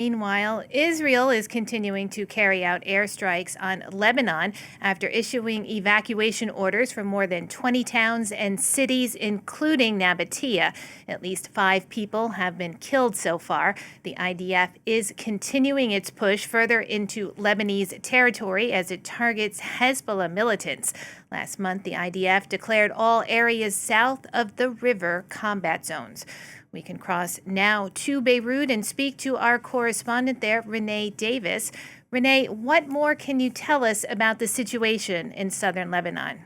Meanwhile, Israel is continuing to carry out airstrikes on Lebanon after issuing evacuation orders for more than 20 towns and cities, including Nabatieh. At least 5 people have been killed so far. The IDF is continuing its push further into Lebanese territory as it targets Hezbollah militants. Last month, the IDF declared all areas south of the river combat zones. We can cross now to Beirut and speak to our correspondent there, Renée Davis. Renée, what more can you tell us about the situation in southern Lebanon?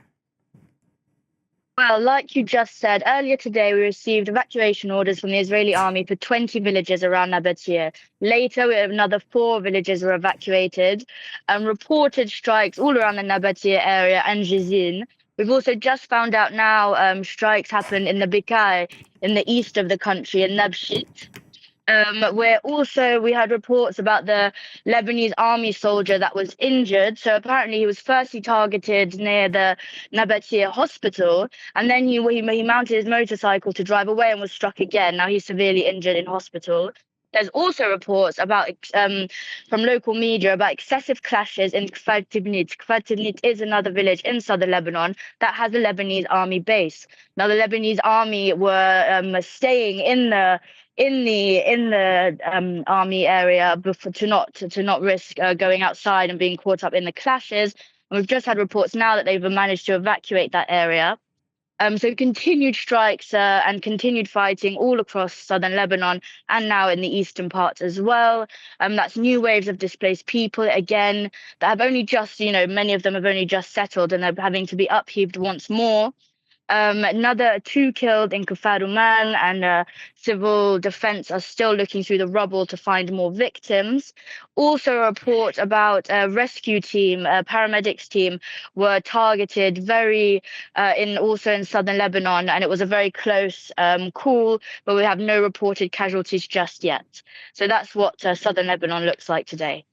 Well, like you just said, earlier today we received evacuation orders from the Israeli army for 20 villages around Nabatieh. Later, another 4 villages were evacuated, and reported strikes all around the Nabatieh area and Jizin. We've also just found out now strikes happened in the Bikai in the east of the country, in Nabshit. Where also we had reports about the Lebanese army soldier that was injured. So apparently he was firstly targeted near the Nabatieh hospital, and then he mounted his motorcycle to drive away and was struck again. Now he's severely injured in hospital. There's also reports about from local media about excessive clashes in Kfar Tibnit. Kfar Tibnit is another village in southern Lebanon that has a Lebanese army base. Now the Lebanese army were staying in the army area before, to not risk going outside and being caught up in the clashes. And we've just had reports now that they've managed to evacuate that area. So continued strikes and continued fighting all across southern Lebanon and now in the eastern parts as well. That's new waves of displaced people again that have only just, many of them have only just settled and they're having to be upheaved once more. Another 2 killed in Kfar Uman, and civil defense are still looking through the rubble to find more victims. Also, a report about a rescue team, a paramedics team, were targeted in southern Lebanon, and it was a very close call, but we have no reported casualties just yet. So that's what southern Lebanon looks like today.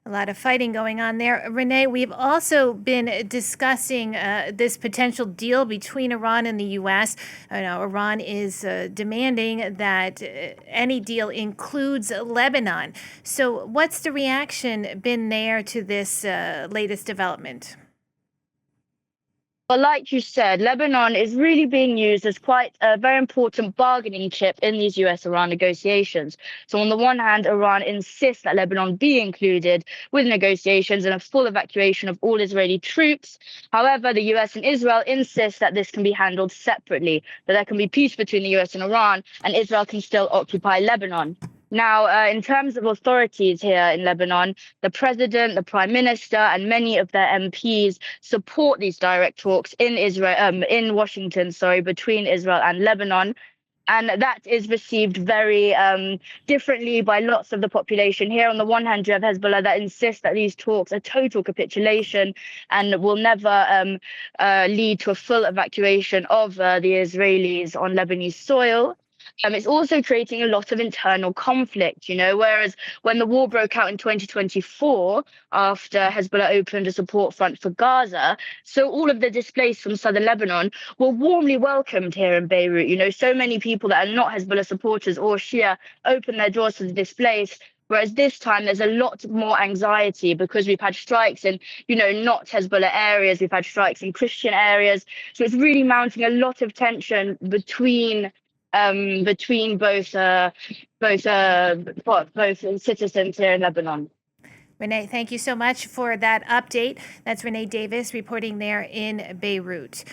A lot of fighting going on there. Renée, we've also been discussing this potential deal between Iran and the U.S. Iran is demanding that any deal includes Lebanon. So what's the reaction been there to this latest development? Well, like you said, Lebanon is really being used as quite a very important bargaining chip in these US-Iran negotiations. So on the one hand, Iran insists that Lebanon be included with negotiations and a full evacuation of all Israeli troops. However, the US and Israel insist that this can be handled separately, that there can be peace between the US and Iran, and Israel can still occupy Lebanon. Now, in terms of authorities here in Lebanon, the president, the prime minister, and many of their MPs support these direct talks in Washington, between Israel and Lebanon. And that is received very differently by lots of the population. Here, on the one hand, you have Hezbollah that insists that these talks are total capitulation and will never lead to a full evacuation of the Israelis on Lebanese soil. It's also creating a lot of internal conflict, whereas when the war broke out in 2024, after Hezbollah opened a support front for Gaza, so all of the displaced from southern Lebanon were warmly welcomed here in Beirut. So many people that are not Hezbollah supporters or Shia opened their doors to the displaced. Whereas this time there's a lot more anxiety because we've had strikes in, not Hezbollah areas. We've had strikes in Christian areas. So it's really mounting a lot of tension between both citizens here in Lebanon. Renée, thank you so much for that update. That's Renée Davis reporting there in Beirut.